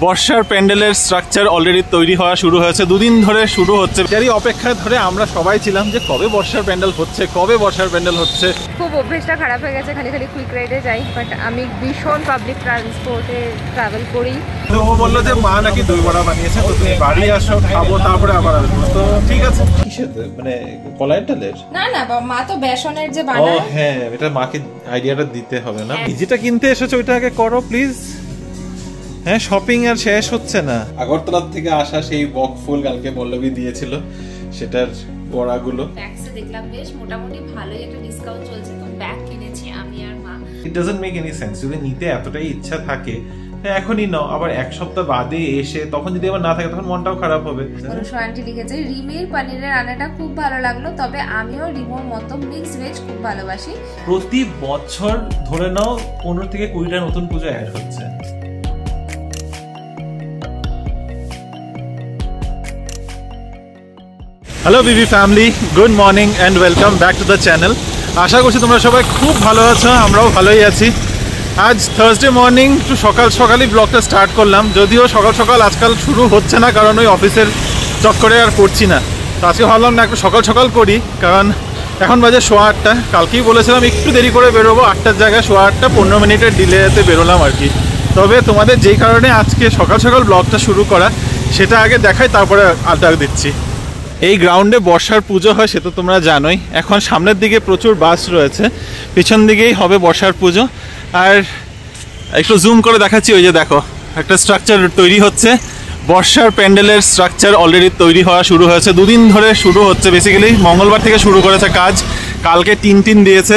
বর্ষার প্যান্ডেলের structure already তৈরি হওয়া শুরু হয়েছে, দুদিন ধরে শুরু হচ্ছে। এরই অপেক্ষায় ধরে আমরা সবাই ছিলাম যে কবে বর্ষার প্যান্ডেল হচ্ছে, কবে বর্ষার প্যান্ডেল হচ্ছে। খুব অভ্যেসটা খারাপ হয়ে গেছে, খালি খালি কুইক রাইডে যাই, বাট আমি ভীষণ পাবলিক ট্রান্সপোর্টে ট্রাভেল করি। তো ও বললো যে মা নাকি দই বড়া বানিয়েছে, তো তুমি বাড়ি আসো, খাবো, তারপরে আবার আসবো। তো ঠিক আছে। কিসের মানে কলাইয়ের ডালের? না না, মা তো বেসনের যে বানায়। ও হ্যাঁ, এটা মাকে আইডিয়াটা দিতে হবে না। যেটা কিনতে এসেছো ওইটা আগে করো প্লিজ। হ্যাঁ, শপিং আর শেষ হচ্ছে না। আগরতলা থেকে আসা সেই বক ফুল কালকে পল্লবী দিয়েছিল, সেটার বড়াগুলো ট্যাক্সে দেখলাম বেশ মোটামুটি ভালোই একটা ডিসকাউন্ট চলছে, তো ব্যাগ কিনেছি আমি আর মা। It doesn't make any sense. যদি নিতে এতটাই ইচ্ছা থাকে এখনই নাও, আবার এক সপ্তাহ বাদে এসে তখন যদি আবার না থাকে তখন মনটাও খারাপ হবে। আন্টি লিখেছে রিমির পনিরের রান্নাটা খুব ভালো লাগলো, তবে আমিও রিমোর মতো মিক্স ভেজ খুব ভালোবাসি। প্রতি বছর ধরে নাও 15 থেকে 20টা নতুন পূজা অ্যাড হচ্ছে। Hello BB family, good morning and welcome back to the channel. আশা করছি তোমরা সবাই খুব ভালো আছো, আমরাও ভালোই আছি। আজ থার্সডে মর্নিং, একটু সকালই ব্লগটা স্টার্ট করলাম, যদিও সকাল আজকাল শুরু হচ্ছে না, কারণ ওই অফিসের চক্করে আর করছি না। তো আজকে ভাবলাম না, একটু সকাল করি, কারণ এখন বাজে 8:15। কালকেই বলেছিলাম একটু দেরি করে বেরোবো, 8টার জায়গায় 8:15 15 মিনিটের ডিলেতে বেরোলাম আর কি। তবে তোমাদের যেই কারণে আজকে সকাল ব্লগটা শুরু করা, সেটা আগে দেখাই, তারপরে আড্ডা দিচ্ছি। এই গ্রাউন্ডে বর্ষার পুজো হয়, সে তো তোমরা জানোই। এখন সামনের দিকে প্রচুর বাস রয়েছে, পিছন দিকেই হবে বর্ষার পুজো। আর একটু জুম করে দেখাচ্ছি, ওই যে দেখো একটা স্ট্রাকচার তৈরি হচ্ছে। বর্ষার প্যান্ডেলের স্ট্রাকচার অলরেডি তৈরি হওয়া শুরু হয়েছে, দুদিন ধরে শুরু হচ্ছে। বেসিক্যালি মঙ্গলবার থেকে শুরু করেছে কাজ, কালকে টিন দিয়েছে।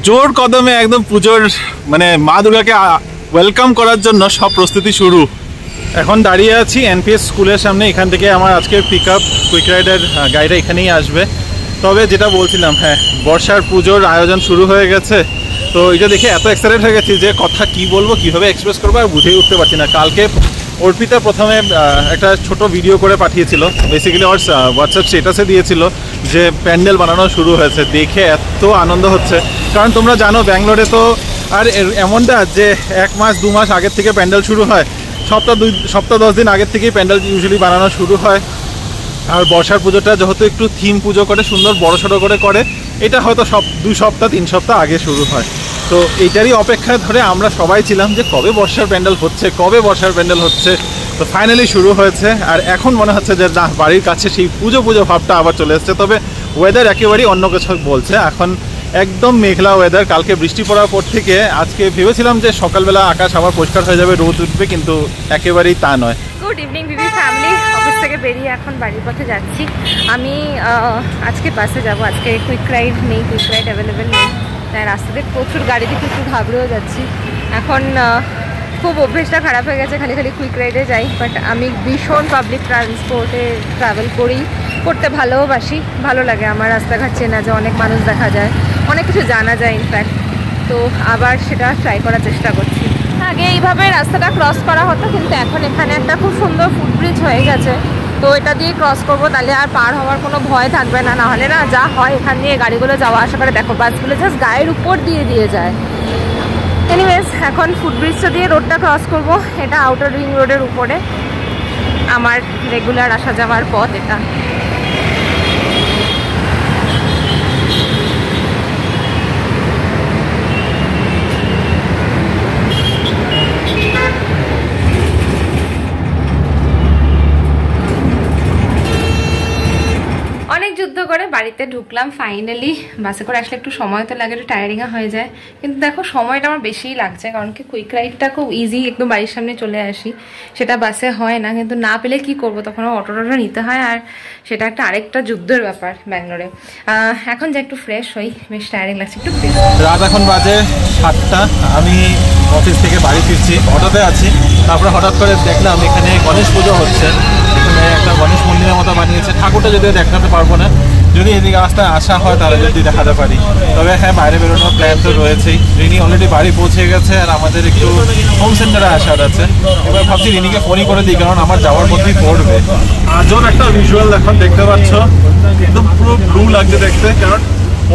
জোর কদমে একদম পুজোর মানে মা দুর্গাকে ওয়েলকাম করার জন্য সব প্রস্তুতি শুরু। এখন দাঁড়িয়ে আছি এনপিএস স্কুলের সামনে, এখান থেকে আমার আজকের পিক আপ কুইক রাইডের গাড়িটা এখানেই আসবে। তবে যেটা বলছিলাম, হ্যাঁ, বর্ষার পুজোর আয়োজন শুরু হয়ে গেছে। তো এটা দেখে এত এক্সাইটেড হয়ে গেছি যে কথা কি বলবো, কিভাবে এক্সপ্রেস করবো আর বুঝেই উঠতে পারছি না। কালকে অর্পিতা প্রথমে একটা ছোট ভিডিও করে পাঠিয়েছিল, বেসিক্যালি ওর হোয়াটসঅ্যাপ স্টেটাসে দিয়েছিল যে প্যান্ডেল বানানো শুরু হয়েছে। দেখে এত আনন্দ হচ্ছে, কারণ তোমরা জানো ব্যাঙ্গালোরে তো আর এমনটা যে 1 মাস 2 মাস আগের থেকে প্যান্ডেল শুরু হয়, সপ্তাহ 10 দিন আগের থেকেই প্যান্ডেল ইউজুয়ালি বানানো শুরু হয়। আর বর্ষার পুজোটা যেহেতু একটু থিম পুজো করে, সুন্দর বড়সড় করে, এটা হয়তো 2 সপ্তাহ 3 সপ্তাহ আগে শুরু হয়। তো এইটারই অপেক্ষায় ধরে আমরা সবাই ছিলাম যে কবে বর্ষার প্যান্ডেল হচ্ছে। তো ফাইনালি শুরু হয়েছে। আর এখন মনে হচ্ছে যে না, বাড়ির কাছে সেই পুজো ভাবটা আবার চলে এসছে। তবে ওয়েদার একেবারেই অন্য কিছু বলছে, এখন একদম মেঘলা ওয়েদার। কালকে বৃষ্টি পড়ার পর থেকে আজকে ভেবেছিলাম যে সকালবেলা আকাশ আবার পরিষ্কার হয়ে যাবে, রোদ উঠবে, কিন্তু একেবারেই তা নয়। গুড ইভিনিং বিবি ফ্যামিলি, অফিস থেকে বেরিয়ে এখন বাড়ির পথে যাচ্ছি। আমি আজকে বাসে যাব, আজকে কুইক রাইড অ্যাভেলেবেল নেই, তাই রাস্তাতে প্রচুর গাড়ি দিকে একটু ঘাবড়েও যাচ্ছি। এখন খুব অভ্যেসটা খারাপ হয়ে গেছে, খালি কুইক রাইডে যাই, বাট আমি ভীষণ পাবলিক ট্রান্সপোর্টে ট্রাভেল করতে ভালোবাসি। ভালো লাগে আমার রাস্তাঘাট চেনা যায়, অনেক মানুষ দেখা যায়, অনেক কিছু জানা যায় ইনফ্যাক্ট। তো আবার সেটা ট্রাই করার চেষ্টা করছি। আগে এইভাবে রাস্তাটা ক্রস করা হতো, কিন্তু এখন এখানে একটা খুব সুন্দর ফুটব্রিজ হয়ে গেছে, তো এটা দিয়ে ক্রস করবো, তাহলে আর পার হওয়ার কোনো ভয় থাকবে না। নাহলে না যা হয়, এখান দিয়ে গাড়িগুলো যাওয়া আসা করে, দেখো বাসগুলো জাস্ট গায়ের উপর দিয়ে যায়। এনিওয়েজ, এখন ফুটব্রিজটা দিয়ে রোডটা ক্রস করব। এটা আউটার রিং রোডের উপরে আমার রেগুলার আসা যাওয়ার পথ এটা। যুদ্ধ করে বাড়িতে ঢুকলাম ফাইনালি। বাসে করে আসলে একটু সময় তো লাগে, একটু টায়ারিংও হয়ে যায়, কিন্তু দেখো সময়টা আমার বেশিই লাগছে, কারণ কি কুইক রাইডটা খুব ইজি, একদম বাড়ির সামনে চলে আসি, সেটা বাসে হয় না। কিন্তু না পেলে কি করব, তখন অটোটা নিতে হয়, আর সেটা একটা আরেকটা যুদ্ধের ব্যাপার ব্যাঙ্গালোরে। এখন যে একটু ফ্রেশ হই, বেশ টায়ারিং লাগছে, একটু রাত এখন বাজে 7টা। আমি অফিস থেকে বাড়ি ফিরছি, অটোতে আছি। তারপরে হঠাৎ করে দেখলাম এখানে গণেশ পুজো হচ্ছে, এখানে একটা গণেশ মন্দিরের মতো বানিয়েছে। ঠাকুরটা যদিও দেখাতে পারবো না, যদি এদিকে রাস্তায় আসা হয় তাহলে যদি দেখাতে পারি। তবে হ্যাঁ, বাইরে বেরোনোর প্ল্যান তো রয়েছেই। রিনি অলরেডি বাড়ি পৌঁছে গেছে, আর আমাদের একটু হোম সেন্টারে আসার আছে। এবার ভাবছি রিনিকে ফোনই করে দিই, কারণ আমার যাওয়ার মধ্যেই পড়বে। আজও একটা ভিজুয়াল এখন দেখতে পাচ্ছ, একদম পুরো ব্লু লাগছে দেখতে, কারণ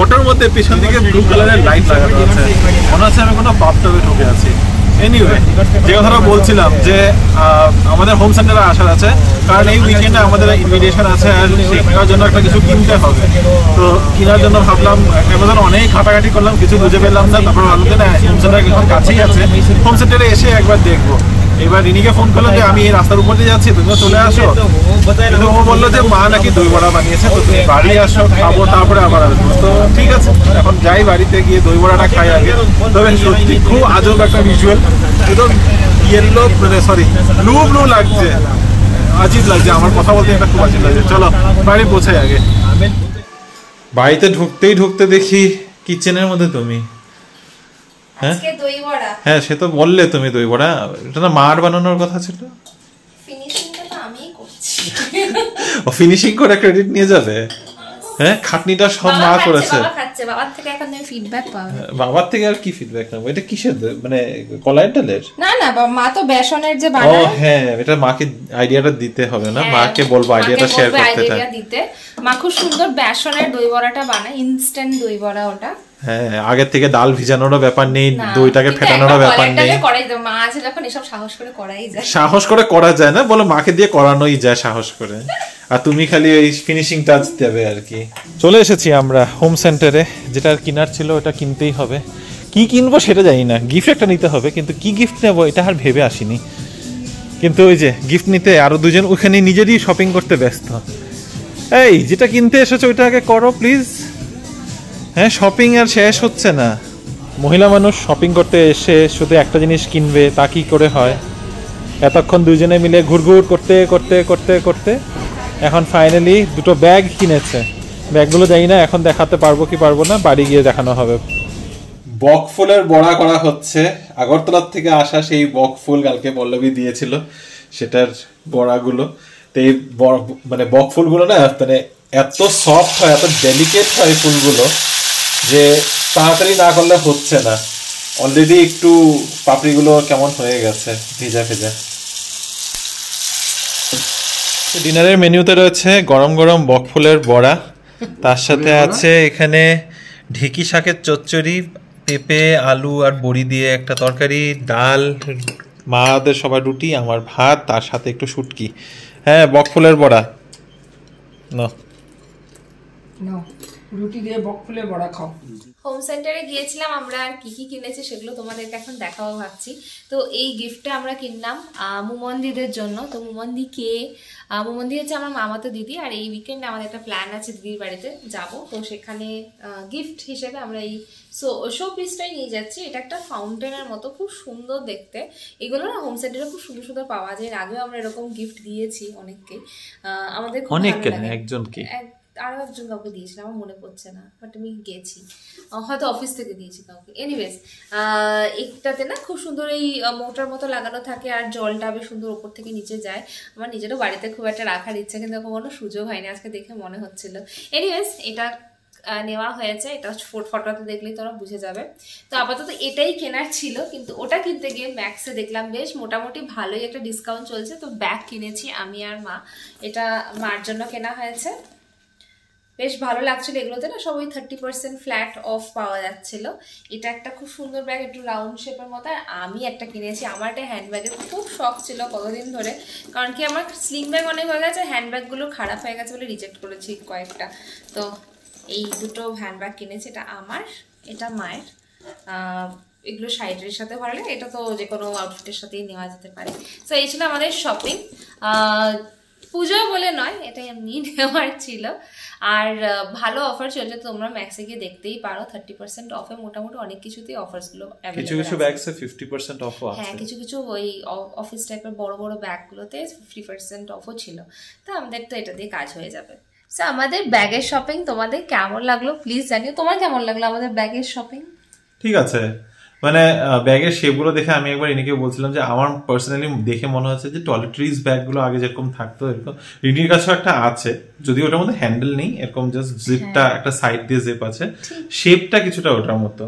অটোর মধ্যে পিছন দিকে ব্লু কালারের লাইট লাগানো আছে, মনে হচ্ছে আমি কোনো বাথটবে ঢুকে আছি। এনিওয়ে, যে কথাটা বলছিলাম যে আমাদের হোম সেন্টারে আসার আছে, কারণ এই উইকেন্ডে আমাদের ইনভিটেশন আছে আর সেটার জন্য একটা কিছু কিনতে হবে। তো কেনার জন্য ভাবলাম, অ্যামাজন অনেক ঘাটাঘাটি করলাম, কিছু বুঝে পেলাম না। তারপর ভাবলাম যে না, হোম সেন্টার এখন কাছেই আছে, হোম সেন্টারে এসে একবার দেখবো। এবার রিনিকে ফোন করলাম যে আমি এই রাস্তার উপর দিয়ে যাচ্ছি, তুমিও চলে আসো। কিন্তু ও বললো যে মা নাকি দই বড়া বানিয়েছে, তো তুমি বাড়ি আসো, খাবো, তারপরে আবার আসবো। তো ঠিক আছে, এখন যাই, বাড়িতে গিয়ে দই বড়াটা খাই আগে। তবে সত্যি খুব আজব একটা ভিজুয়াল, একদম ইয়েলো, মানে সরি ব্লু ব্লু লাগছে, আজীব লাগছে। আমার কথা বলতে এটা খুব আজীব লাগছে। চলো বাড়ি পৌঁছাই আগে। বাড়িতে ঢুকতে দেখি কিচেনের মধ্যে তুমি। হ্যাঁ হ্যাঁ, সে তো বললে তুমি দই বড়া, এটা না মার বানানোর কথা ছিল। ও ফিনিশিং করে ক্রেডিট নিয়ে যাবে? হ্যাঁ, খাটনিটা সব মা করেছে। বাবার থেকে এখন তুমি ফিডব্যাক পাবে। বাবার থেকে আর কি ফিডব্যাক নেব? এটা কিসের, মানে কলাইয়ের ডালের? না না, মা তো বেসনের যে বানায়। ও হ্যাঁ, এটা মাকে আইডিয়াটা দিতে হবে না? মাকে বলবো আইডিয়াটা শেয়ার করতে। মা খুব সুন্দর বেসনের দই বড়াটা বানায়, ইনস্ট্যান্ট দই বড়া ওটা। হ্যাঁ, আগের থেকে ডাল ভিজানোরও ব্যাপার নেই, দইটাকে ফেটানোরও ব্যাপার নেই। মা আছে যখন এসব সাহস করে করাই যায়। সাহস করে করা যায় না, বলো মাকে দিয়ে করানোই যায় সাহস করে। আর তুমি খালি ওই ফিনিশিং টাচ দেবে আর কি। চলে এসেছি আমরা হোম সেন্টারে, যেটা কিনার ছিল ওটা কিনতেই হবে। কি কিনবো সেটা জানি না, গিফট একটা নিতে হবে, কিন্তু কি গিফট নেবো এটা আর ভেবে আসিনি। কিন্তু ওই যে গিফট নিতে আরো দুজন ওখানে নিজেরই শপিং করতে ব্যস্ত। এই যেটা কিনতে এসেছো ওইটা আগে করো প্লিজ। হ্যাঁ, শপিং আর শেষ হচ্ছে না। মহিলা মানুষ শপিং করতে এসে শুধু একটা জিনিস কিনবে, তা কি করে হয়? এতক্ষণ দুজনে মিলে ঘুরঘুর করতে করতে করতে করতে এখন ফাইনালি দুটো ব্যাগ কিনেছে। ব্যাগগুলো জানি না এখন দেখাতে পারবো কি পারবো না, বাড়ি গিয়ে দেখানো হবে। বকফুলের বড়া করা হচ্ছে, আগরতলার থেকে আসা সেই বকফুল কালকে পল্লবী দিয়েছিল, সেটার বড়াগুলো। তো এই মানে বকফুলগুলো না, মানে এত সফট হয়, এত ডেলিকেট হয় ফুলগুলো, যে তাড়াতাড়ি না করলে হচ্ছে না। অলরেডি একটু পাপড়িগুলো কেমন হয়ে গেছে, ভিজা ভেজা। ডিনারের মেনুতে রয়েছে গরম গরম বকফুলের বড়া, তার সাথে আছে এখানে ঢেঁকি শাকের চচ্চড়ি, পেঁপে আলু আর বড়ি দিয়ে একটা তরকারি, ডাল, মাদের সবার রুটি, আমার ভাত, তার সাথে একটু শুটকি। হ্যাঁ, বকফুলের বড়া না, রুটি দিয়ে বকফুলের বড়া খাও। হোম সেন্টারে গিয়েছিলাম আমরা, আর কি কি কিনেছি সেগুলো তোমাদেরকে এখন দেখাবো ভাবছি। তো এই গিফটটা আমরা কিনলাম মুমন্দিদের জন্য। তো মুমন্দি কে? মুমন্দি হচ্ছে আমার মামাতো দিদি, আর এই উইকেন্ডে আমাদের একটা প্ল্যান আছে দিদির বাড়িতে যাব। তো সেখানে গিফট হিসেবে আমরা এই শো পিসটাই নিয়ে যাচ্ছি। এটা একটা ফাউন্টেনের মতো, খুব সুন্দর দেখতে। এগুলো না হোম সেন্টারে খুব সুন্দর সুন্দর পাওয়া যায়। আগেও আমরা এরকম গিফট দিয়েছি অনেককে, আমাদের খুব ভালো লাগে। একজনকে, আরো একজন কাউকে দিয়েছিলাম, আমার মনে পড়ছে না, বাট আমি গেছি, হয়তো অফিস থেকে দিয়েছি কাউকে। এনিওয়েজ, একটাতে না খুব সুন্দর এই মোটর মতো লাগানো থাকে, আর জলটা বেশ সুন্দর ওপর থেকে নিচে যায়। আমার নিজেরও বাড়িতে খুব একটা রাখার ইচ্ছা, কিন্তু কোনো সুযোগ হয়নি, আজকে দেখে মনে হচ্ছিল। এনিওয়েজ, এটা নেওয়া হয়েছে, এটা ফটোতে দেখলেই তোরা বুঝে যাবে। তো আপাতত এটাই কেনার ছিল, কিন্তু ওটা কিনতে গিয়ে ম্যাক্সে দেখলাম বেশ মোটামুটি ভালোই একটা ডিসকাউন্ট চলছে। তো ব্যাগ কিনেছি আমি আর মা, এটা মার জন্য কেনা হয়েছে। বেশ ভালো লাগছিল, এগুলোতে না সব ওই 30% ফ্ল্যাট অফ পাওয়া যাচ্ছিল। এটা একটা খুব সুন্দর ব্যাগ, একটু রাউন্ড শেপের মতো। আর আমি একটা কিনেছি, আমার একটা হ্যান্ডব্যাগের খুব শখ ছিল কতদিন ধরে, কারণ কি আমার স্লিং ব্যাগ অনেক হয়ে গেছে, হ্যান্ডব্যাগগুলো খারাপ হয়ে গেছে বলে রিজেক্ট করেছি কয়েকটা। তো এই দুটো হ্যান্ডব্যাগ কিনেছি, এটা আমার, এটা মায়ের। এগুলো শাড়ির সাথে ভালো লাগে, এটা তো যে কোনো আউটফিটের সাথেই নেওয়া যেতে পারে। তো এই ছিল আমাদের শপিং, পুজো বলে নয়, এটা এমনি নেওয়ার ছিল। আর ভালো অফার চলছে, তোমরা ম্যাক্সে গিয়ে দেখতেই পারো। 30% অফে মোটামুটি অনেক কিছুতেই অফারসগুলো অ্যাভেলেবল আছে। কিছু কিছু ব্যাগসে 50% অফও আছে। হ্যাঁ, কিছু কিছু ওই অফিস টাইপের বড় বড় ব্যাগগুলোতে 50% অফও ছিল। তো আমাদের তো এটা দিয়ে কাজ হয়ে যাবে। সো আমাদের ব্যাগের শপিং তোমাদের কেমন লাগলো প্লিজ জানিও। তোমার কেমন লাগলো আমাদের ব্যাগের শপিং? ঠিক আছে, মানে ব্যাগের শেপগুলো দেখে আমি একবার ইনিকে বলছিলাম যে আমার পার্সোনালি দেখে মনে হচ্ছে যে টয়লেট্রিজ ব্যাগগুলো আগে যেরকম থাকতো এরকম রিনির কাছেও একটা আছে, যদি ওটার মধ্যে হ্যান্ডেল নেই, এরকম জাস্ট জিপটা একটা সাইড দিয়ে জিপ আছে, শেপটা কিছুটা ওটার মতো।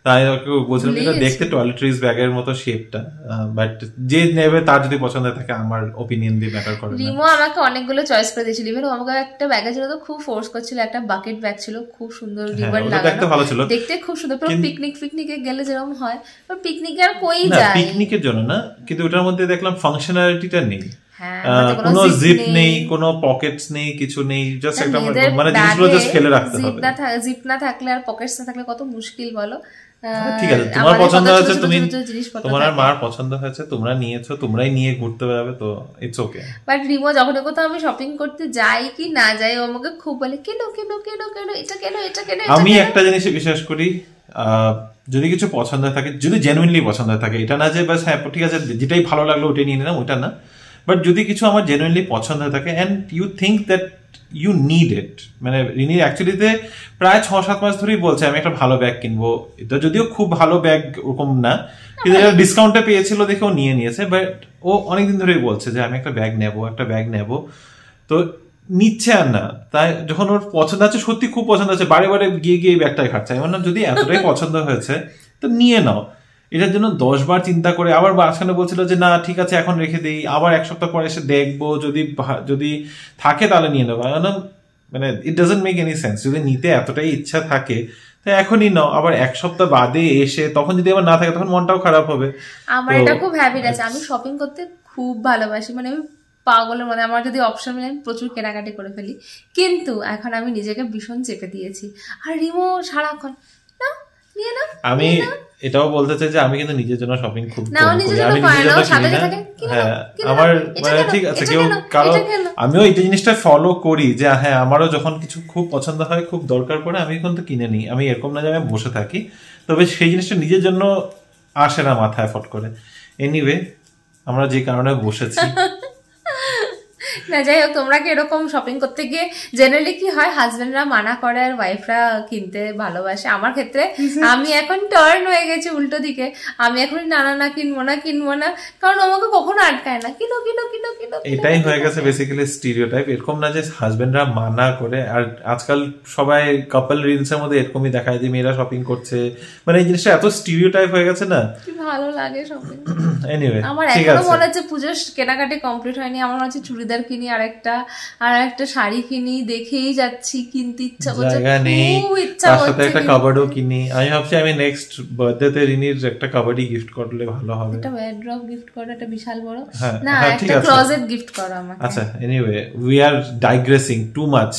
তাই ওকে বলছিলাম এটা দেখতে টয়লেট্রিজ ব্যাগের মতো শেপটা, বাট যে নেবে তার যদি পছন্দ থাকে আমার ওপিনিয়ন দিয়ে ম্যাটার করে না। রিমো আমাকে অনেকগুলো চয়েস করে দিয়েছিল, ইভেন আমাকে একটা ব্যাগে ছিল তো খুব ফোর্স করছিল, একটা বাকেট ব্যাগ ছিল খুব সুন্দর রিবন লাগানো, দেখতে ভালো ছিল, দেখতে খুব সুন্দর, পুরো পিকনিকে গেলে যেরকম হয়, আর পিকনিকে আর কই যায়, পিকনিকের জন্য না, কিন্তু ওটার মধ্যে দেখলাম ফাংশনালিটিটা নেই, কোনো জিপ নেই, কোনো পকেটস নেই, কিছু নেই, জাস্ট একটা মানে জিনিসগুলো জাস্ট ফেলে রাখতে হবে। জিপ না থাকলে আর পকেটস না থাকলে কত মুশকিল বলো। ঠিক আছে, তোমার পছন্দ হয়েছে, তুমি তোমার আর মার পছন্দ হয়েছে, তোমরা নিয়েছো, তোমরাই নিয়ে ঘুরতে পারবে, তো ইটস ওকে। বাট রিমো যখন কোথাও আমি শপিং করতে যাই কি না যাই, ও আমাকে খুব বলে কেন কেন কেন কেন এটা কেন এটা কেন। আমি একটা জিনিসে বিশ্বাস করি, যদি কিছু পছন্দ থাকে, যদি জেনুইনলি পছন্দ থাকে, এটা না যে বাস হ্যাঁ ঠিক আছে যেটাই ভালো লাগলো ওটাই নিয়ে নিলাম, ওটা না, বাট যদি কিছু আমার জেনুইনলি পছন্দ থাকে and you think that you need it, মানে রিনি অ্যাকচুয়ালিতে প্রায় 6-7 মাস ধরেই বলছে আমি একটা ভালো ব্যাগ কিনবো, এটা যদিও খুব ভালো ব্যাগ ওরকম না, কিন্তু এটা ডিসকাউন্টে পেয়েছিল দেখে ও নিয়ে নিয়েছে, বাট ও অনেকদিন ধরেই বলছে যে আমি একটা ব্যাগ নেবো, তো নিচ্ছে আর না, তাই যখন ওর পছন্দ আছে, সত্যি খুব পছন্দ আছে, বারে বারে গিয়ে গিয়ে ব্যাগটাই খাচ্ছে, এমন না যদি এতটাই পছন্দ হয়েছে তো নিয়ে নাও, এটার জন্য 10 বার চিন্তা করে আবার মাঝখানে বলছিল যে না ঠিক আছে এখন রেখে দিই, আবার 1 সপ্তাহ পরে এসে দেখবো, যদি থাকে তাহলে নিয়ে নেবো, মানে it doesn't make any sense, যদি নিতে এতটাই ইচ্ছা থাকে তো এখনই নাও, আবার 1 সপ্তাহ বাদে এসে তখন যদি আবার না থাকে তখন মনটাও খারাপ হবে। আমার এটা খুব হ্যাবিট আছে, আমি শপিং করতে খুব ভালোবাসি, মানে আমি পাগলের মধ্যে, আমার যদি অপশন মিলে আমি প্রচুর কেনাকাটি করে ফেলি, কিন্তু এখন আমি নিজেকে ভীষণ চেপে দিয়েছি, আর রিমো সারাক্ষণ না নিয়ে না। আমি এটাও বলতে চাই যে আমি কিন্তু নিজের জন্য শপিং খুব করি, আমি নিজের জন্য কিনি না, হ্যাঁ আমার মানে ঠিক আছে কেউ কারো, আমিও এই জিনিসটা ফলো করি যে হ্যাঁ আমারও যখন কিছু খুব পছন্দ হয় খুব দরকার পড়ে আমি কিন্তু কিনে নিই, আমি এরকম না যে আমি বসে থাকি, তবে সেই জিনিসটা নিজের জন্য আসে না মাথায় ফট করে। এনিওয়ে আমরা যে কারণে বসেছি না যাই হোক, তোমরা কি এরকম শপিং করতে গিয়ে জেনারেলি কি হয় হাজবেন্ডরা মানা করে আর ওয়াইফরা কিনতে ভালোবাসে? আমার ক্ষেত্রে আমি এখন টার্ন হয়ে গেছি উল্টো দিকে, আমি এখন না কিনবো না, কারণ আমাকে কখনো আটকায় না, কিনো। এটাই হয়ে গেছে বেসিক্যালি স্টিরিওটাইপ, এরকম না যে হাজবেন্ডরা মানা করে, আর আজকাল সবাই কাপল রিলস এর মধ্যে এরকমই দেখায় যে মেয়েরা শপিং করছে, মানে এই জিনিসটা এত স্টিরিওটাইপ হয়ে গেছে না, কি ভালো লাগে শপিং। এনিওয়ে আমার এখনো মনে হচ্ছে পুজোর কেনাকাটি কমপ্লিট হয়নি, আমার মনে হচ্ছে চুড়িদার কিনি, আর একটা শাড়ি কিনি, দেখেই যাচ্ছি, কিনতে ইচ্ছা করছে, খুব ইচ্ছা করছে, সাথে একটা কাবার্ডও কিনি। আমি ভাবছি আমি নেক্সট বার্থডেতে রিনির একটা কাবার্ডই গিফট করলে ভালো হবে, একটা ওয়ারড্রপ গিফট করো, একটা বিশাল বড়, না একটা ক্লোজেট গিফট করো আমাকে। আচ্ছা anyway we are digressing too much,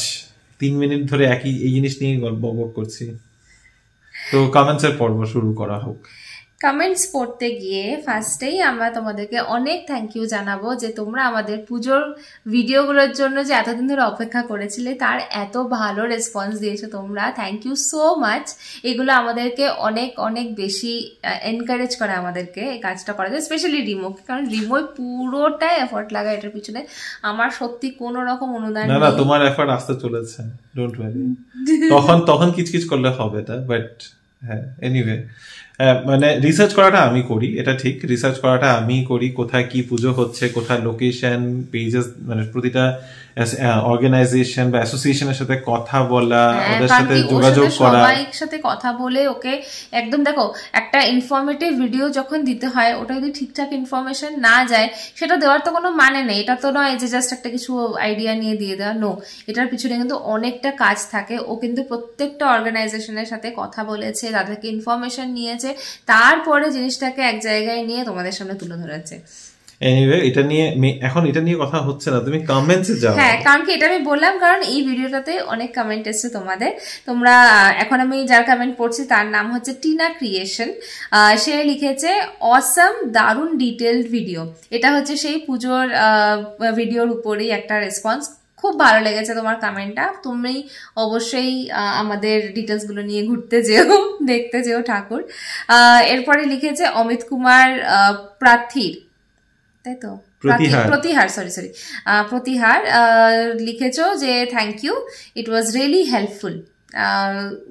3 minute ধরে এই জিনিস নিয়ে গল্প করছি, তো কমেন্টস এর পর্ব শুরু করা হোক। কমেন্টস পড়তে গিয়ে ফার্স্টেই আমরা তোমাদেরকে অনেক থ্যাংক ইউ জানাবো যে তোমরা আমাদের পুজোর ভিডিওগুলোর জন্য যে এতদিন ধরে অপেক্ষা করেছিলে, তার এত ভালো রেসপন্স দিয়েছো তোমরা, থ্যাংক ইউ সো মাচ। এগুলো আমাদেরকে অনেক অনেক বেশি এনকারেজ করে আমাদেরকে এই কাজটা করা যায়, স্পেশালি রিমোকে, কারণ রিমোই পুরোটাই এফোর্ট লাগায় এটার পিছনে, আমার সত্যি কোনো রকম অনুদান না, তোমার এফোর্ট আসতে চলেছে, ডোন্ট ওয়ারি, তখন কিচকিচ করলে হবে না, বাট হ্যাঁ এনিওয়ে মানে রিসার্চ করাটা আমি করি, এটা ঠিক, রিসার্চ করাটা আমি করি, কোথায় কি পুজো হচ্ছে, কোথায় লোকেশন, পেজেস, মানে প্রতিটা অর্গানাইজেশন বা অ্যাসোসিয়েশনের সাথে কথা বলা, ওদের সাথে যোগাযোগ করা, সবাইয়ের সাথে কথা বলে ওকে একদম, দেখো একটা ইনফরমেটিভ ভিডিও যখন দিতে হয়, ওটা যদি ঠিকঠাক ইনফরমেশন না যায় সেটা দেওয়ার তো কোনো মানে নেই, এটা তো নয় যে জাস্ট একটা কিছু আইডিয়া নিয়ে দিয়ে দেওয়া, নো, এটার পিছনে কিন্তু অনেকটা কাজ থাকে। ও কিন্তু প্রত্যেকটা অর্গানাইজেশনের সাথে কথা বলেছে, তাদেরকে ইনফরমেশন নিয়েছে, তারপরে জিনিসটাকে এক জায়গায় নিয়ে তোমাদের সামনে তুলে ধরেছে। এনিওয়ে এটা নিয়ে কথা হচ্ছে না, তুমি কমেন্টসে যাও। হ্যাঁ, কারণ কি এটা আমি বললাম, কারণ এই ভিডিওটাতে অনেক কমেন্ট এসেছে তোমাদের, তোমরা এখন আমি যার কমেন্ট পড়ছি তার নাম হচ্ছে টিনা ক্রিয়েশন, সে লিখেছে অসাম, দারুণ ডিটেলড ভিডিও, এটা হচ্ছে সেই পুজোর ভিডিওর উপরেই একটা রেসপন্স, খুব ভালো লেগেছে তোমার কমেন্টটা, তুমি অবশ্যই আমাদের ডিটেলসগুলো নিয়ে ঘুরতে যেও, দেখতে যেও ঠাকুর। এরপরে লিখেছে অমিত কুমার প্রার্থীর, তাই তো প্রতিহার লিখেছো যে thank you, it was really helpful,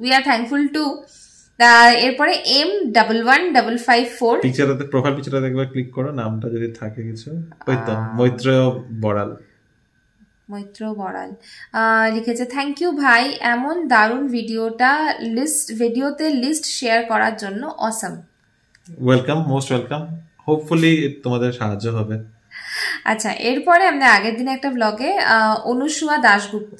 we are thankful too. এরপরে M11554 পিকচারটাতে, প্রোফাইল পিকচারটাতে একবার ক্লিক করো, নামটা যদি থাকে কিছু, ওই তো মৈত্রেয় বড়াল, মৈত্র বড়াল লিখেছে, থ্যাংক ইউ ভাই, এমন দারুণ ভিডিওতে লিস্ট শেয়ার করার জন্য। Awesome. Welcome, most welcome. Hopefully তোমাদের সাহায্য হবে। আচ্ছা, এরপরে আমরা আগের দিন একটা ব্লগে অনুসুয়া দাশগুপ্ত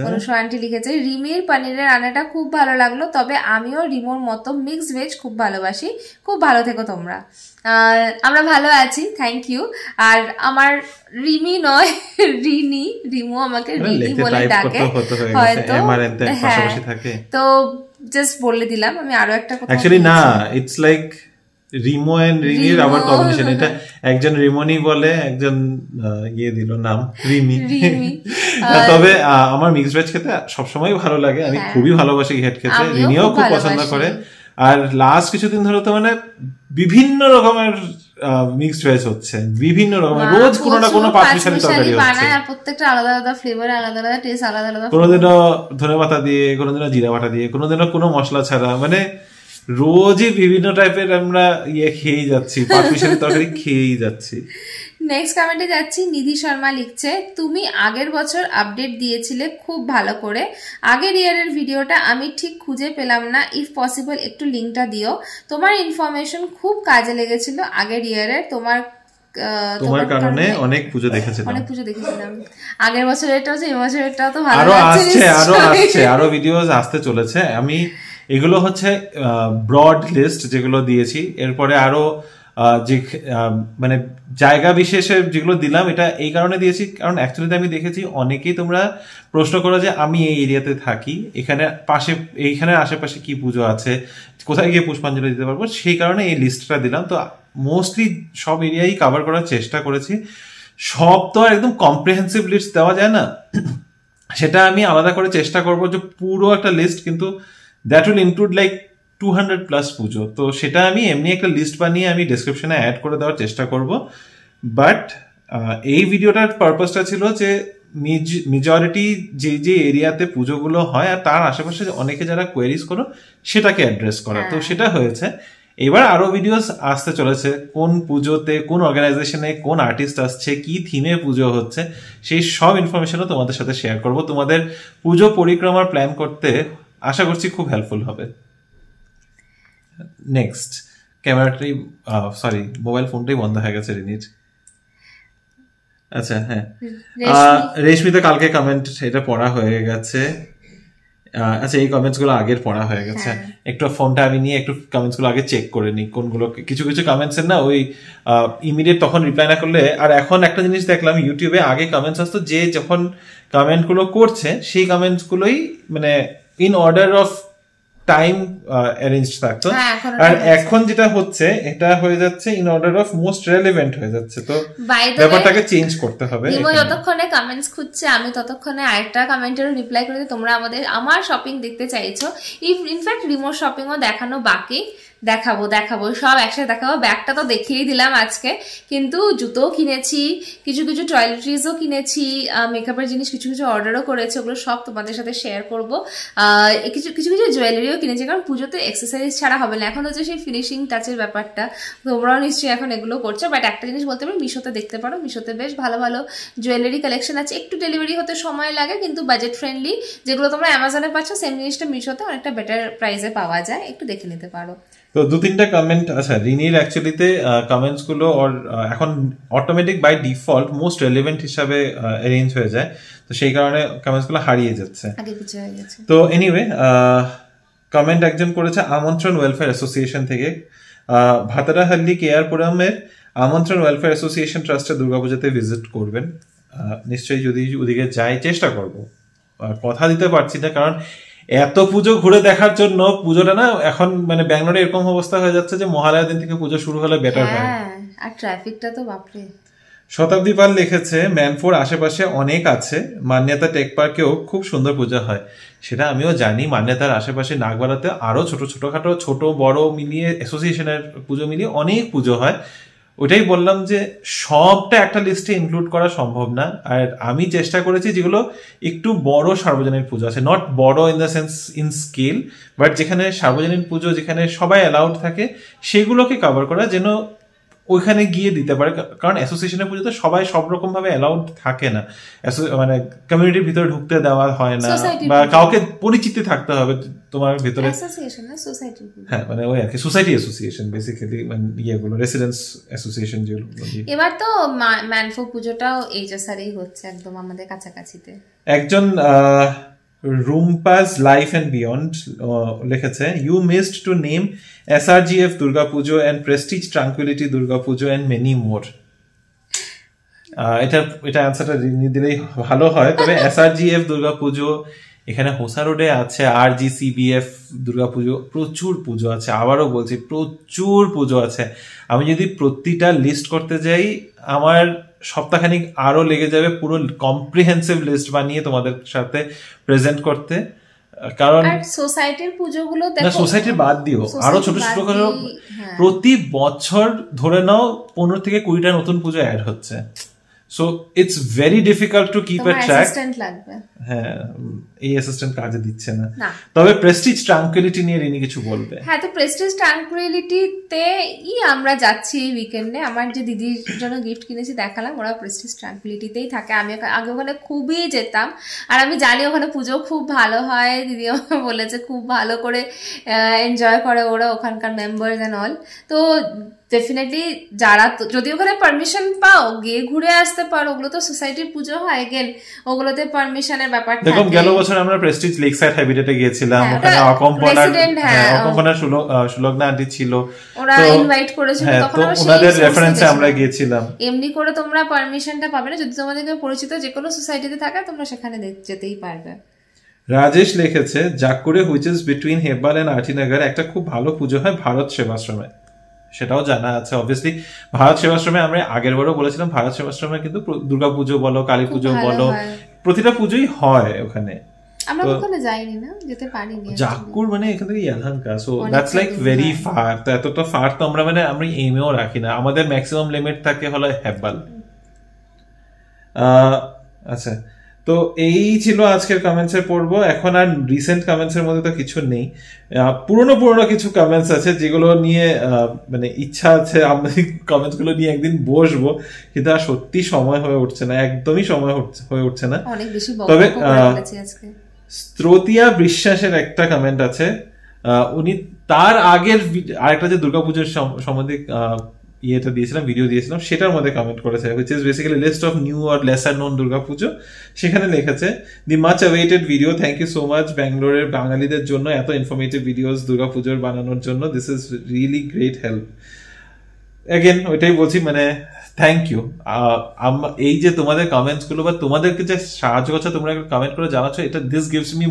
অনুসুয়া আন্টি লিখেছে, রিমির পনিরের রান্নাটা খুব ভালো লাগলো, তবে আমিও রিমোর মতো মিক্সড ভেজ খুব ভালোবাসি। খুব ভালো থেকো তোমরা। আমরা ভালো আছি, থ্যাংক ইউ। আর আমার রিমি নয় রিমু আমাকে রিমি বলে ডাকে হয়তো, হ্যাঁ, তো জাস্ট বলে দিলাম। আমি আরো একটা কথা, অ্যাকচুয়ালি না, ইটস লাইক রিমো এন্ড রিমির আবার কম্বিনেশন। এটা একজন রিমোনি বলে, একজন দিল নাম রিমি। তবে আমার মিক্সড ভেজ খেতে সবসময় ভালো লাগে, আমি খুবই ভালোবাসি খেতে, রিমিও খুব পছন্দ করে। আর লাস্ট কিছুদিন ধরে তো মানে বিভিন্ন রকমের মিক্সড ভেজ হচ্ছে, বিভিন্ন রকমের, রোজ কোনো না কোনো পাঁচমিশালি তরকারি হচ্ছে, প্রত্যেকটা আলাদা আলাদা ফ্লেভার, আলাদা আলাদা টেস্ট, আলাদা আলাদা। কোনোদিনও ধনেপাতা দিয়ে, কোনোদিনও জিরা বাটা দিয়ে, কোনোদিনও কোনো মশলা ছাড়া, মানে রোজই বিভিন্ন টাইপের আমরা খেয়েই যাচ্ছি, পাঁচমিশালি তরকারি খেয়েই যাচ্ছি। নেক্সট কমেন্টে যাচ্ছি, নিধি শর্মা লিখছে, তুমি আগের বছর আপডেট দিয়েছিলে খুব ভালো করে, আগের ইয়ারের ভিডিওটা আমি ঠিক খুঁজে পেলাম না, ইফ পসিবল একটু লিঙ্কটা দিও। তোমার ইনফরমেশন খুব কাজে লেগেছিল আগের ইয়ারের, তোমার কারণে অনেক পুজো দেখেছিলাম, আগের বছরেরটা হচ্ছে, এই বছরেরটাও তো ভালো আসছে, আরো ভিডিওস আসতে চলেছে। আমি এগুলো হচ্ছে ব্রড লিস্ট যেগুলো দিয়েছি, এরপরে আরো যে মানে জায়গা বিশেষে যেগুলো দিলাম, এটা এই কারণে দিয়েছি কারণ অ্যাকচুয়ালি আমি দেখেছি অনেকেই তোমরা প্রশ্ন করো যে আমি এই এরিয়াতে থাকি, এইখানে আশেপাশে কি পুজো আছে, কোথায় গিয়ে পুষ্পাঞ্জলি দিতে পারবো, সেই কারণে এই লিস্টটা দিলাম। তো মোস্টলি সব এরিয়াই কভার করার চেষ্টা করেছি। সব তো আর একদম কম্প্রিহেন্সিভ লিস্ট দেওয়া যায় না, সেটা আমি আলাদা করে চেষ্টা করবো যে পুরো একটা লিস্ট, কিন্তু দ্যাট উইল ইনক্লুড লাইক 200+ পুজো। তো সেটা আমি এমনি একটা লিস্ট বানিয়ে আমি ডেসক্রিপশনে অ্যাড করে দেওয়ার চেষ্টা করব। বাট এই ভিডিওটার পারপাসটা ছিল যে মেজরিটি যে এরিয়াতে পুজোগুলো হয় আর তার আশেপাশে অনেকে যারা কোয়েরিজ করো সেটাকে অ্যাড্রেস করা, তো সেটা হয়েছে। এবার আরো ভিডিওস আসতে চলেছে, কোন পুজোতে কোন অর্গানাইজেশনে কোন আর্টিস্ট আসছে, কি থিমে পুজো হচ্ছে, সেই সব ইনফরমেশনও তোমাদের সাথে শেয়ার করব। তোমাদের পুজো পরিক্রমার প্ল্যান করতে আশা করছি খুব হেল্পফুল হবে। নেক্সট ক্যামেরাটাই মোবাইল ফোনটাই বন্ধ হয়ে গেছে রিনির। আচ্ছা, হ্যাঁ, রেশমিতা কালকে কমেন্ট এটা পড়া হয়ে গেছে। আচ্ছা, এই কমেন্টস গুলো আগের পড়া হয়ে গেছে। একটু ফোনটা আমি নিয়ে একটু কমেন্টস গুলো আগে চেক করে নিই কোনগুলো, কিছু কমেন্টস এর না ওই ইমিডিয়েট তখন রিপ্লাই না করলে। আর এখন একটা জিনিস দেখলাম, ইউটিউবে আগে কমেন্টস আসতো, যে যখন কমেন্ট গুলো করছে সেই কমেন্টস গুলোই মানে in order of time arrange থাকতো, আর এখন যেটা হচ্ছে এটা হয়ে যাচ্ছে in order of most relevant হয়ে যাচ্ছে। তো ব্যাপারটাকে চেঞ্জ করতে হবে। যতক্ষণে কমেন্টস খুঁজছে আমি ততক্ষণে আরেকটা কমেন্টেরও রিপ্লাই করে দিই, তোমরা আমার শপিং দেখতে চাইছো, ইনফ্যাক্ট রিমোট শপিংও দেখানো বাকি, দেখাবো সব একসাথে দেখাবো। ব্যাগটা তো দেখিয়ে দিলাম আজকে, কিন্তু জুতোও কিনেছি, কিছু টয়লেট্রিজও কিনেছি, মেকআপের জিনিস কিছু অর্ডারও করেছি, ওগুলো সব তোমাদের সাথে শেয়ার করবো। কিছু জুয়েলারিও কিনেছি, কারণ পুজোতে এক্সেসরিজ ছাড়া হবে না, এখন হচ্ছে সেই ফিনিশিং টাচের ব্যাপারটা, তোমরাও নিশ্চয়ই এখন এগুলো করছো। বাট একটা জিনিস বলতে পারো, মিশোতে দেখতে পারো, মিশোতে বেশ ভালো ভালো জুয়েলারি কালেকশন আছে, একটু ডেলিভারি হতে সময় লাগে কিন্তু বাজেট ফ্রেন্ডলি, যেগুলো তোমরা অ্যামাজনে পাচ্ছ সেম জিনিসটা মিশোতে অনেকটা বেটার প্রাইসে পাওয়া যায়, একটু দেখে নিতে পারো। তো 2-3টা কমেন্ট, আচ্ছা রিনির অ্যাকচুয়ালিতে কমেন্টস গুলো এখন automatic by default most relevant হিসাবে অ্যারেঞ্জ হয়ে যায়, তো সেই কারণে কমেন্টস গুলো হারিয়ে যাচ্ছে, তো এনিওয়ে কমেন্ট একজন করেছে আমন্ত্রণ ওয়েলফেয়ার অ্যাসোসিয়েশন থেকে, ভাতারাহাল্লি কেয়ারপুরমের আমন্ত্রণ ওয়েলফেয়ার অ্যাসোসিয়েশন ট্রাস্টে দুর্গাপূজাতে ভিজিট করবেন। নিশ্চয়ই যদি ওদিকে যাই চেষ্টা করব, কথা দিতে পারছি না কারণ এত পুজো ঘুরে দেখার জন্য পুজোটা না এখন মানে ব্যাঙ্গালোরে এরকম অবস্থা হয়ে যাচ্ছে যে মহালয়ার দিন থেকে পুজো শুরু হলে বেটার হয়, আর ট্রাফিকটা তো বাপরে। শতাব্দী পাল লিখেছে ম্যানফোর আশেপাশে অনেক আছে, মান্যতা টেক পার্কেও খুব সুন্দর পুজো হয়, সেটা আমিও জানি। মান্যতার আশেপাশে নাগবাড়াতে আরো ছোটখাটো ছোট বড় মিলিয়ে অ্যাসোসিয়েশনের পুজো মিলিয়ে অনেক পুজো হয়। ওইটাই বললাম যে সবটা একটা লিস্টে ইনক্লুড করা সম্ভব না, আর আমি চেষ্টা করেছি যেগুলো একটু বড় সার্বজনীন পুজো আছে, নট বড় in the sense in scale, but যেখানে সার্বজনীন পুজো যেখানে সবাই অ্যালাউড থাকে সেগুলোকে কভার করা, যেন ওইখানে গিয়ে দিতে পারে, কারণ অ্যাসোসিয়েশনের পুজোতে সবাই সব রকম ভাবে অ্যালাউড থাকে না, মানে কমিউনিটির ভিতরে ঢুকতে দেওয়া হয় না, বা কাউকে পরিচিতি থাকতে হবে তোমার ভিতরে। হ্যাঁ মানে ওই আর কি সোসাইটি অ্যাসোসিয়েশন বেসিক্যালি, মানে ইয়েগুলো রেসিডেন্স অ্যাসোসিয়েশন যেগুলো। এবার তো ম্যানফো পুজোটাও এইচএসআরই হচ্ছে একদম আমাদের কাছাকাছিতে। একজন রুম্পাস লাইফ এন্ড বিয়ন্ড লিখেছে, you missed to name SRGF Durga Pujo and Prestige tranquility Durga Pujo and many more. এটা অ্যান্সারটা দিলেই ভালো হয়। তবে SRGF দুর্গা পুজো এখানে হোসা রোডে আছে, RGCBF দুর্গা পুজো, প্রচুর পুজো আছে, আবারও বলছি প্রচুর পুজো আছে। আমি যদি প্রতিটা লিস্ট করতে যাই আমার সপ্তাহখানিক আরো লেগে যাবে পুরো কম্প্রিহেন্সিভ লিস্ট বানিয়ে তোমাদের সাথে প্রেজেন্ট করতে। কারণ সোসাইটির পুজোগুলো সোসাইটির বাদ দিও, আরো ছোট ছোট করে প্রতি বছর ধরে নাও 15 থেকে 20টা নতুন পুজো অ্যাড হচ্ছে। So it's very difficult to keep a track. হ্যাঁ এই অ্যাসিস্ট্যান্ট কাজে দিচ্ছে না। তবে প্রেস্টিজ ট্রাঙ্কুইলিটি নিয়ে রিনি কিছু বলবে। হ্যাঁ তো প্রেস্টিজ ট্রাঙ্কুইলিটিতে আমরা যাচ্ছি এই উইকেন্ডে। আমার যে দিদির জন্য গিফট কিনেছি দেখালাম, ওরা প্রেস্টিজ ট্রাঙ্কুইলিটিতেই থাকে। আমি আগে ওখানে খুবই যেতাম, আর আমি জানি ওখানে পুজো খুব ভালো হয়। দিদিও বলেছে খুব ভালো করে এনজয় করে ওরা, ওখানকার মেম্বার্স অ্যান্ড অল। তো ডেফিনেটলি যারা যদি ওখানে পারমিশন পাও গিয়ে ঘুরে আসতে পারো। ওগুলো তো সোসাইটির পুজো হয়, এগেন ওগুলোতে পারমিশনের ব্যাপার থাকে। দেখুন গেল বছর আমরা প্রেস্টিজ লেক সাইড হ্যাবিটেটে গিয়েছিলাম, ওখানে অকম্পনার সুলগ্না আন্টি ছিল, ওরা ইনভাইট করেছিল, তখন ওনাদের রেফারেন্সে আমরা গিয়েছিলাম। এমনি করে তোমরা পারমিশনটা পাবে না, যদি তোমাদেরকে পরিচিত যে কোনো সোসাইটিতে থাকে তোমরা সেখানে যেতেই পারবে। রাজেশ লিখেছে, জাকুরে which is between Hebbal and আরটিনগর একটা খুব ভালো পুজো হয় ভারত সেবাশ্রমে। সেটাও জানা আছে অবভিয়াসলি। ভারত সেবাশ্রমে আমরা আগের বারও বলেছিলাম, ভারত সেবাশ্রমে কিন্তু দুর্গা পুজো বলো, কালী পুজো বলো, প্রতিটা পুজোই হয় ওখানে। আমরা ওখানে যাইনি না, যেতে পারিনি। জাকুর মানে এখান থেকে Yelahanka, so that's like very far. তো এতটা ফার তো আমরা মানে আমরা এমএও রাখি না, আমাদের ম্যাক্সিমাম লিমিট থাকে হলো হেব্বাল। আচ্ছা তো এই ছিল আজকের কমেন্টস এর পর্ব। এখন আর রিসেন্ট কমেন্টস এর মধ্যে তো কিছু নেই, পুরনো কিছু কমেন্টস আছে যেগুলো নিয়ে মানে ইচ্ছা আছে আমরা কমেন্টস গুলো নিয়ে একদিন বসবো, কিন্তু আর সত্যি সময় হয়ে উঠছে না, একদমই সময় হয়ে উঠছে না। তবে স্ত্রোতিয়া বিশ্বাসের একটা কমেন্ট আছে, উনি তার আগের আরেকটা যে দুর্গাপুজোর সম্বন্ধে ইয়েটা দিয়েছিলাম, ভিডিও দিয়েছিলাম, সেটার মধ্যে কমেন্ট করেছে, which is basically list of new or lesser known Durga Pujo. সেখানে লিখেছে, the much awaited video, thank you so much ব্যাঙ্গালোরের বাঙালিদের জন্য এত ইনফরমেটিভ ভিডিওস দুর্গা পুজোর বানানোর জন্য, this is really great help. Again ওইটাই বলছি, মানে থ্যাংক ইউ। এই যে তোমাদের কমেন্টস গুলো বা তোমাদেরকে যে সাহায্য করছে, তোমরা কমেন্ট করে জানাচ্ছ, এটা this gives me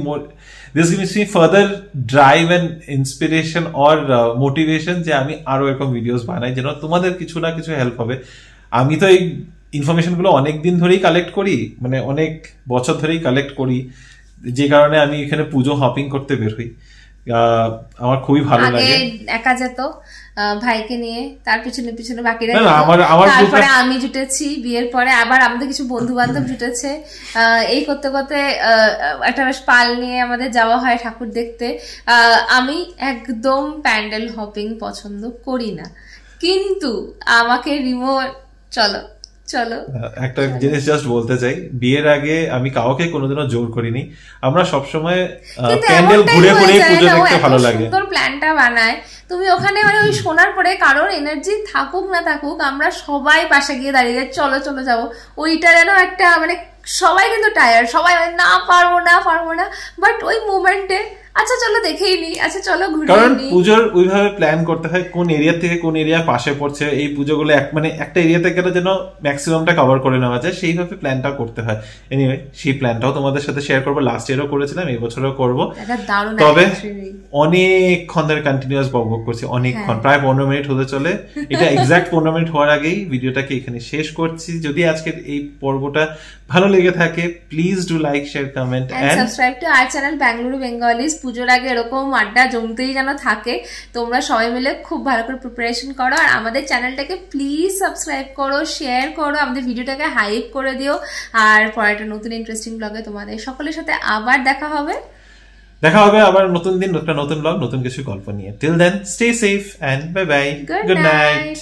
further drive and inspiration or motivation যে আমি আরো এরকম ভিডিওস বানাই, যেন তোমাদের কিছু না কিছু হেল্প হবে। আমি তো এই ইনফরমেশন গুলো অনেক দিন ধরেই কালেক্ট করি, মানে অনেক বছর ধরেই কালেক্ট করি, যে কারণে আমি এখানে পুজো হপিং করতে বের হই। আমার খুবই ভালো লাগে। একা যেত ভাইকে নিয়ে, তার পিছনে পিছনে বাকিরা, তারপরে আমি জুটেছি, বিয়ের পরে আবার আমাদের কিছু বন্ধু বান্ধব জুটেছে, এই করতে করতে একটা বেশ পাল নিয়ে আমাদের যাওয়া হয় ঠাকুর দেখতে। আমি একদম প্যান্ডেল হপিং পছন্দ করি না, কিন্তু আমাকে রিমোট চলো একটা জিনিস জাস্ট বলতে চাই, বিয়ের আগে আমি কাউকে কোনোদিনও জোর করিনি, আমরা সবসময় প্যান্ডেল ঘুরে ঘুরে পুজো দেখতে ভালো লাগে। সুন্দর প্ল্যানটা বানায়, তুমি ওখানে মানে ওই শোনার পরে কারোর এনার্জি থাকুক না থাকুক, আমরা সবাই পাশে গিয়ে দাঁড়িয়ে চলো যাবো, ওইটা যেন একটা মানে সবাই কিন্তু টায়ার্ড, সবাই না পারবো না, বাট ওই মোমেন্টে আচ্ছা চলো দেখেই নি, আচ্ছা চলো ঘুরে। কারণ পুজোর ওইভাবে প্ল্যান করতে হয়, কোন এরিয়া থেকে কোন এরিয়া পাশে পড়ছে, এই পুজোগুলো মানে একটা এরিয়াতে গেলে যেন ম্যাক্সিমামটা কভার করে নেওয়া যায়, সেইভাবে প্ল্যানটা করতে হয়। এনিওয়ে সেই প্ল্যানটাও তোমাদের সাথে শেয়ার করবো, লাস্ট ইয়ারও করেছিলাম, এই বছরও করবো। তবে অনেকক্ষণ ধরে কন্টিনিউয়াস বকবক করছি, অনেকক্ষণ, প্রায় 15 মিনিট হতে চলে। এটা এক্সাক্ট 15 মিনিট হওয়ার আগেই ভিডিওটাকে এখানে শেষ করছি। যদি আজকের এই পর্বটা ভালো লেগে থাকে, please do like, share, comment and subscribe to our channel Bengaluru Bengalis. পুজোর আগে এরকম আড্ডা জমতেই যেন থাকে, তোমরা সবাই মিলে খুব ভালো করে প্রিপারেশন করো, আর আমাদের চ্যানেলটাকে প্লিজ সাবস্ক্রাইব করো, শেয়ার করো, আমাদের ভিডিওটাকে হাইপ করে দিও। আর পরে একটা নতুন ইন্টারেস্টিং ব্লগে তোমাদের সকলের সাথে আবার দেখা হবে আবার নতুন দিন, নতুন ব্লগ, নতুন কিছু গল্প নিয়ে। Till then stay safe and bye bye, good night.